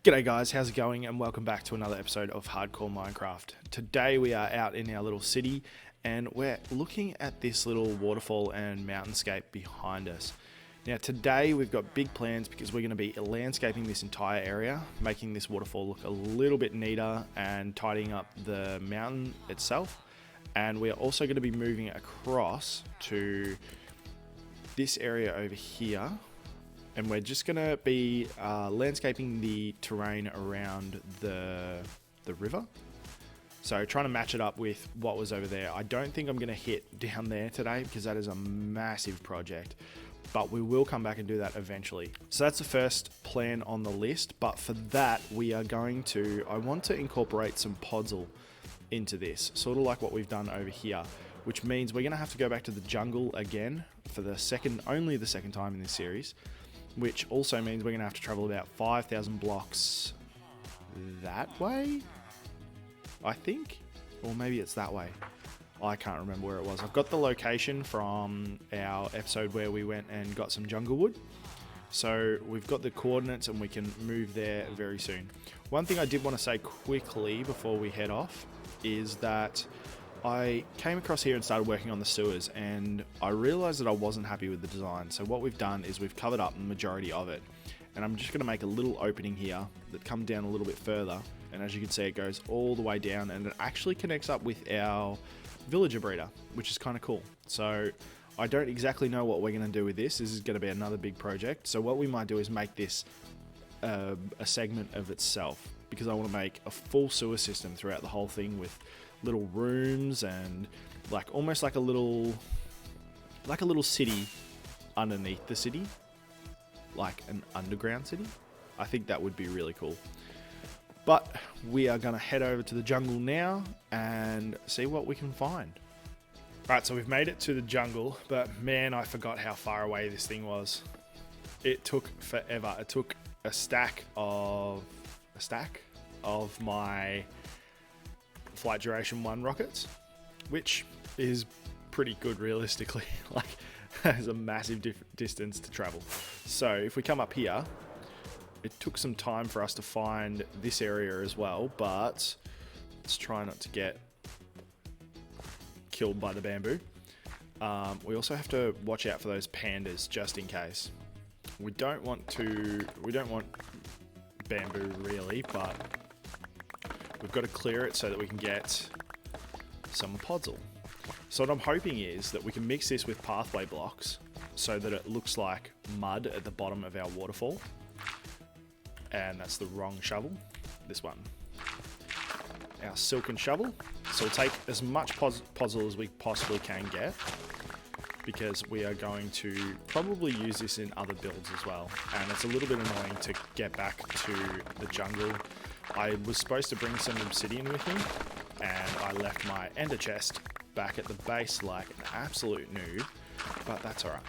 G'day guys, how's it going? And welcome back to another episode of Hardcore Minecraft. Today we are out in our little city and we're looking at this little waterfall and mountainscape behind us. Now today we've got big plans because we're going to be landscaping this entire area, making this waterfall look a little bit neater and tidying up the mountain itself. And we're also going to be moving across to this area over here. And we're just going to be landscaping the terrain around the river. So trying to match it up with what was over there. I don't think I'm going to hit down there today because that is a massive project. But we will come back and do that eventually. So that's the first plan on the list. But for that, we are going to... I want to incorporate some podzol into this. Sort of like what we've done over here. Which means we're going to have to go back to the jungle again for only the second time in this series. Which also means we're going to have to travel about 5,000 blocks that way, I think. Or maybe it's that way. I can't remember where it was. I've got the location from our episode where we went and got some jungle wood. So we've got the coordinates and we can move there very soon. One thing I did want to say quickly before we head off is that I came across here and started working on the sewers and I realized that I wasn't happy with the design. So what we've done is we've covered up the majority of it. And I'm just going to make a little opening here that comes down a little bit further. And as you can see, it goes all the way down and it actually connects up with our villager breeder, which is kind of cool. So I don't exactly know what we're going to do with this. This is going to be another big project. So what we might do is make this a segment of itself, because I want to make a full sewer system throughout the whole thing with little rooms and almost like a little city underneath the city, like an underground city. I think that would be really cool. But we are going to head over to the jungle now and see what we can find. Alright, so we've made it to the jungle, but man, I forgot how far away this thing was. It took forever. It took a stack of my Flight Duration 1 rockets, which is pretty good realistically. There's a massive distance to travel. So if we come up here, it took some time for us to find this area as well, but let's try not to get killed by the bamboo. We also have to watch out for those pandas just in case. We don't want bamboo really, but we've got to clear it so that we can get some podzol. So what I'm hoping is that we can mix this with pathway blocks so that it looks like mud at the bottom of our waterfall. And that's the wrong shovel, this one. Our silken shovel. So we'll take as much podzol as we possibly can get, because we are going to probably use this in other builds as well. And it's a little bit annoying to get back to the jungle. I was supposed to bring some obsidian with me, and I left my ender chest back at the base like an absolute noob, but that's alright.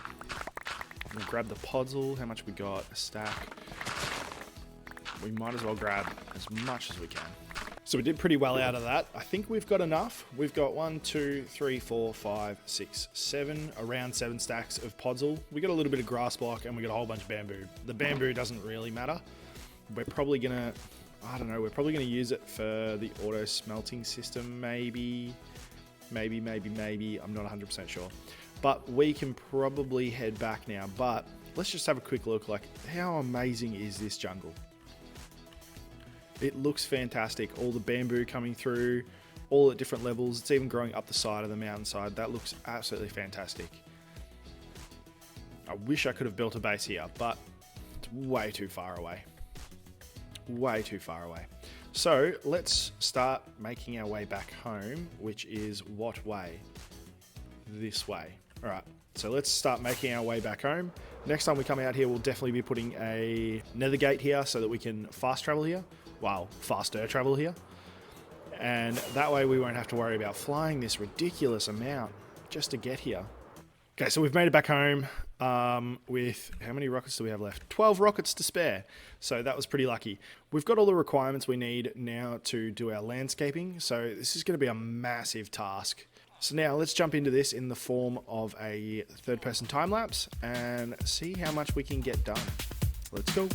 We'll grab the podzol. How much we got? A stack. We might as well grab as much as we can. So we did pretty well out of that. I think we've got enough. We've got 1, 2, 3, 4, 5, 6, 7, around 7 stacks of podzol. We got a little bit of grass block and we got a whole bunch of bamboo. The bamboo doesn't really matter. We're probably gonna, we're probably gonna use it for the auto smelting system, maybe. I'm not 100% sure. But we can probably head back now. But let's just have a quick look, how amazing is this jungle? It looks fantastic. All the bamboo coming through, all at different levels. It's even growing up the side of the mountainside. That looks absolutely fantastic. I wish I could have built a base here, but it's way too far away. Way too far away. So let's start making our way back home, which is what way? This way. All right, so let's start making our way back home. Next time we come out here, we'll definitely be putting a nether gate here so that we can fast travel here. Well, faster travel here. And that way we won't have to worry about flying this ridiculous amount just to get here. Okay, so we've made it back home with, how many rockets do we have left? 12 rockets to spare. So that was pretty lucky. We've got all the requirements we need now to do our landscaping. So this is going to be a massive task. So now let's jump into this in the form of a third-person time-lapse and see how much we can get done. Let's go.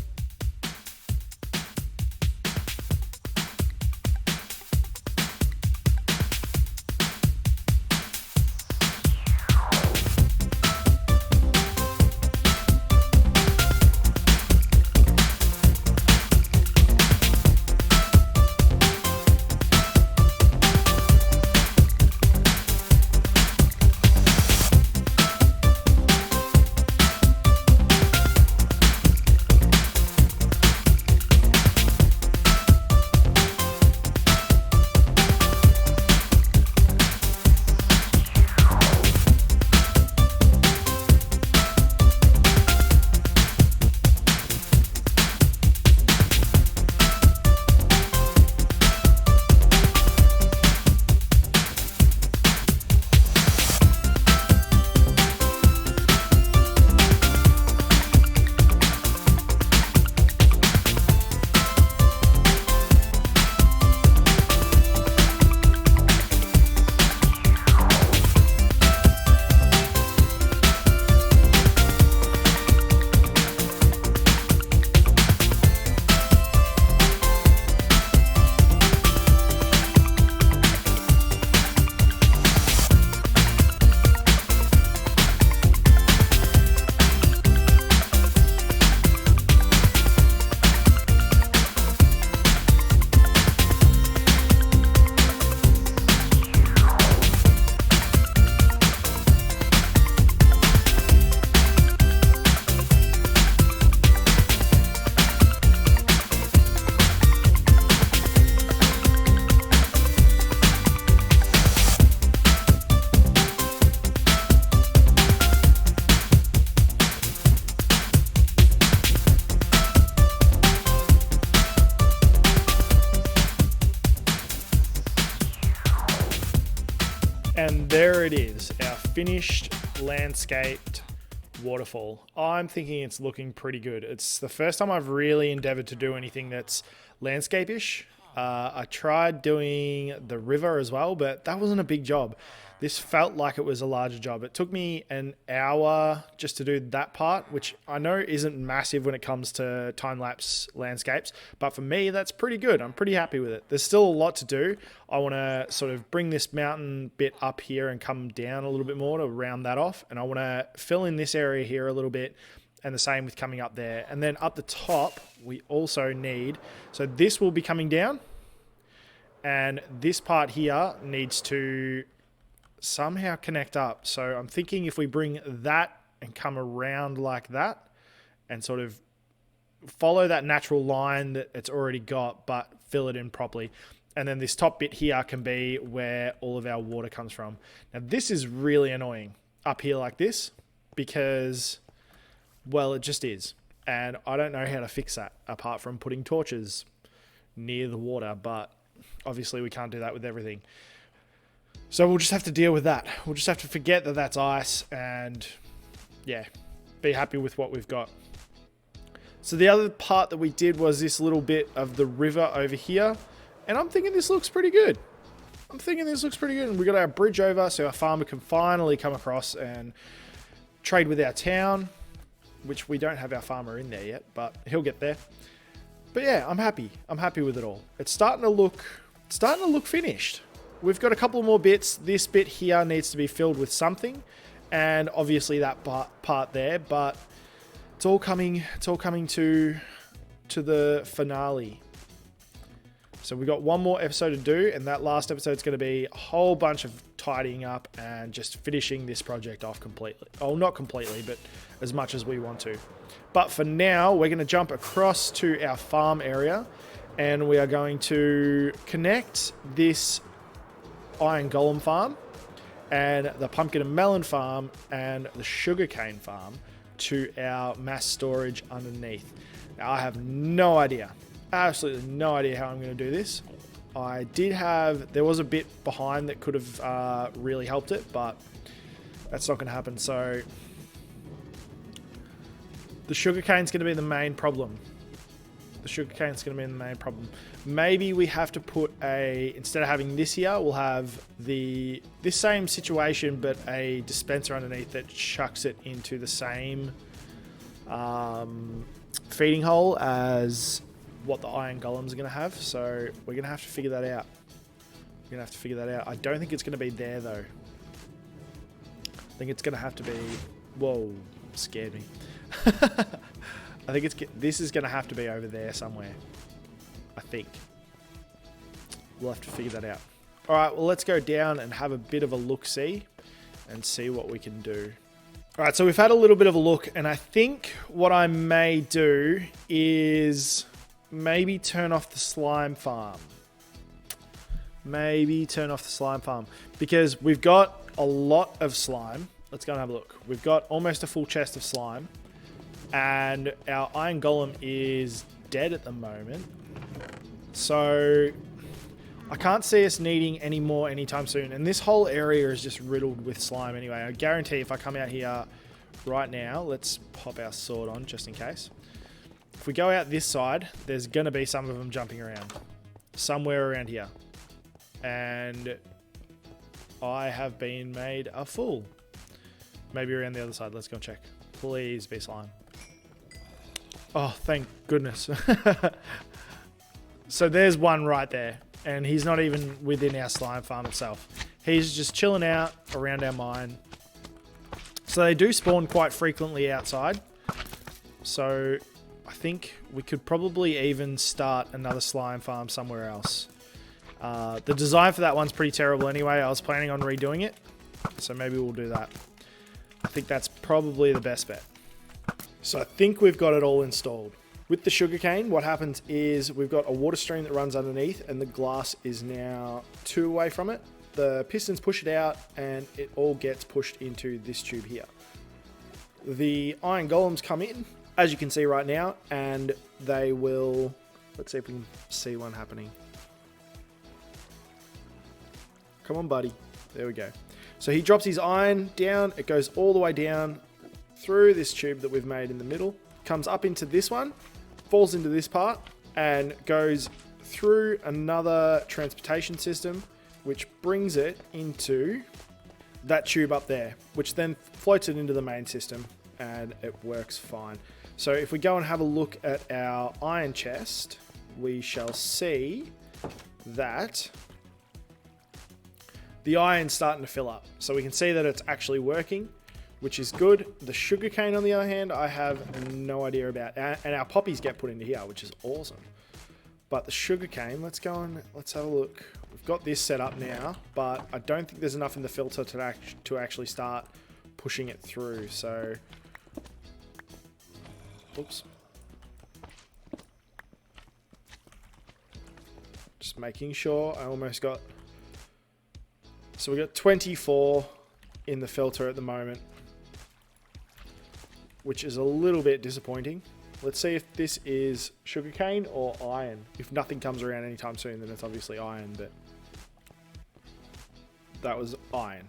And there it is, our finished landscaped waterfall. I'm thinking it's looking pretty good. It's the first time I've really endeavored to do anything that's landscape-ish. I tried doing the river as well, but that wasn't a big job. This felt like it was a larger job. It took me an hour just to do that part, which I know isn't massive when it comes to time-lapse landscapes, but for me, that's pretty good. I'm pretty happy with it. There's still a lot to do. I want to sort of bring this mountain bit up here and come down a little bit more to round that off, and I want to fill in this area here a little bit, and the same with coming up there. And then up the top, we also need, so this will be coming down, and this part here needs to somehow connect up. So I'm thinking if we bring that and come around like that and sort of follow that natural line that it's already got, but fill it in properly. And then this top bit here can be where all of our water comes from. Now this is really annoying up here like this because, well, it just is. And I don't know how to fix that apart from putting torches near the water, but obviously we can't do that with everything. So we'll just have to deal with that. We'll just have to forget that that's ice and, yeah, be happy with what we've got. So the other part that we did was this little bit of the river over here. And I'm thinking this looks pretty good. And we got our bridge over so our farmer can finally come across and trade with our town, which we don't have our farmer in there yet, but he'll get there. But yeah, I'm happy. I'm happy with it all. It's starting to look finished. We've got a couple more bits. This bit here needs to be filled with something, and obviously that part there, but it's all coming to the finale. So we've got one more episode to do, and that last episode is going to be a whole bunch of tidying up and just finishing this project off completely. Oh, not completely, but as much as we want to. But for now, we're going to jump across to our farm area, and we are going to connect this iron golem farm and the pumpkin and melon farm and the sugarcane farm to our mass storage underneath. Now, I have no idea, absolutely no idea how I'm going to do this. There was a bit behind that could have really helped it, but that's not going to happen. So the sugarcane's going to be the main problem. Maybe we have to put instead of having this here, we'll have this same situation, but a dispenser underneath that chucks it into the same feeding hole as what the iron golems are going to have. So we're going to have to figure that out. I don't think it's going to be there though. I think it's going to have to be, whoa, scared me. I think this is going to have to be over there somewhere. I think. We'll have to figure that out. All right, well, let's go down and have a bit of a look-see and see what we can do. All right, so we've had a little bit of a look, and I think what I may do is maybe turn off the slime farm. Because we've got a lot of slime. Let's go and have a look. We've got almost a full chest of slime. And our iron golem is dead at the moment. So I can't see us needing any more anytime soon. And this whole area is just riddled with slime anyway. I guarantee if I come out here right now, let's pop our sword on just in case. If we go out this side, there's going to be some of them jumping around. Somewhere around here. And I have been made a fool. Maybe around the other side. Let's go and check. Please be slime. Oh, thank goodness. So there's one right there. And he's not even within our slime farm itself. He's just chilling out around our mine. So they do spawn quite frequently outside. So I think we could probably even start another slime farm somewhere else. The design for that one's pretty terrible anyway. I was planning on redoing it. So maybe we'll do that. I think that's probably the best bet. So I think we've got it all installed. With the sugarcane, what happens is we've got a water stream that runs underneath and the glass is now 2 away from it. The pistons push it out and it all gets pushed into this tube here. The iron golems come in, as you can see right now, and they will... Let's see if we can see one happening. Come on, buddy. There we go. So he drops his iron down. It goes all the way down through this tube that we've made in the middle. Comes up into this one. Falls into this part. And goes through another transportation system, which brings it into that tube up there, which then floats it into the main system, and it works fine. So if we go and have a look at our iron chest, we shall see that the iron's starting to fill up. So we can see that it's actually working, which is good. The sugarcane, on the other hand, I have no idea about. And our poppies get put into here, which is awesome. But the sugarcane, let's go and let's have a look. We've got this set up now, but I don't think there's enough in the filter to actually start pushing it through. So, oops. Just making sure. I almost got... So we got 24 in the filter at the moment, which is a little bit disappointing. Let's see if this is sugarcane or iron. If nothing comes around anytime soon, then it's obviously iron, but that was iron.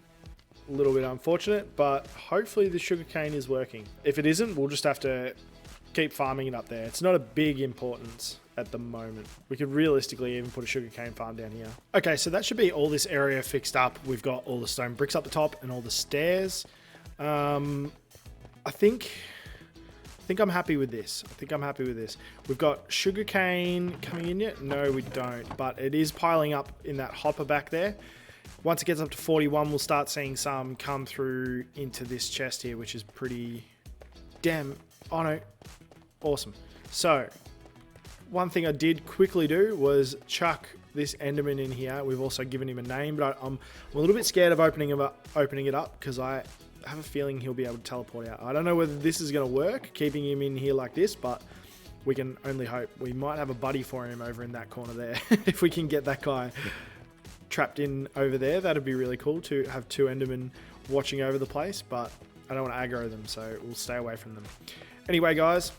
A little bit unfortunate, but hopefully the sugarcane is working. If it isn't, we'll just have to keep farming it up there. It's not a big importance at the moment. We could realistically even put a sugarcane farm down here. Okay, so that should be all this area fixed up. We've got all the stone bricks up the top and all the stairs. I think I'm happy with this. We've got sugarcane coming in yet? No, we don't. But it is piling up in that hopper back there. Once it gets up to 41, we'll start seeing some come through into this chest here, which is pretty damn... Oh no. Awesome. So, one thing I did quickly do was chuck this Enderman in here. We've also given him a name, but I'm a little bit scared of opening it up because I have a feeling he'll be able to teleport out. I don't know whether this is going to work, keeping him in here like this, but we can only hope. We might have a buddy for him over in that corner there. If we can get that guy trapped in over there, that'd be really cool to have two Endermen watching over the place, but I don't want to aggro them, so we'll stay away from them. Anyway, guys,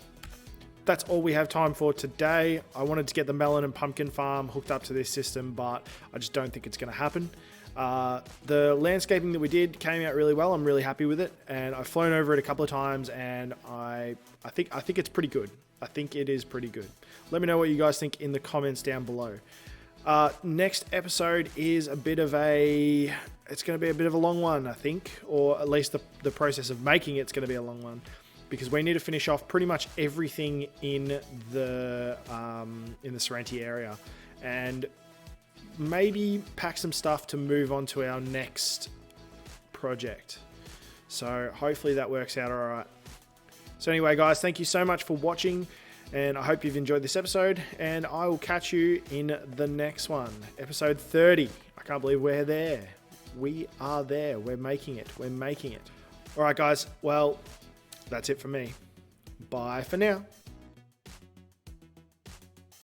that's all we have time for today. I wanted to get the melon and pumpkin farm hooked up to this system, but I just don't think it's going to happen. The landscaping that we did came out really well. I'm really happy with it, and I've flown over it a couple of times, and I think it's pretty good. I think it is pretty good. Let me know what you guys think in the comments down below. Next episode is it's going to be a bit of a long one, I think, or at least the process of making it's going to be a long one, because we need to finish off pretty much everything in the Serenty area, and maybe pack some stuff to move on to our next project. So hopefully that works out all right. So anyway, guys, thank you so much for watching, and I hope you've enjoyed this episode, and I will catch you in the next one, episode 30. I can't believe we're there. We are there. We're making it. All right, guys. Well, that's it for me. Bye for now.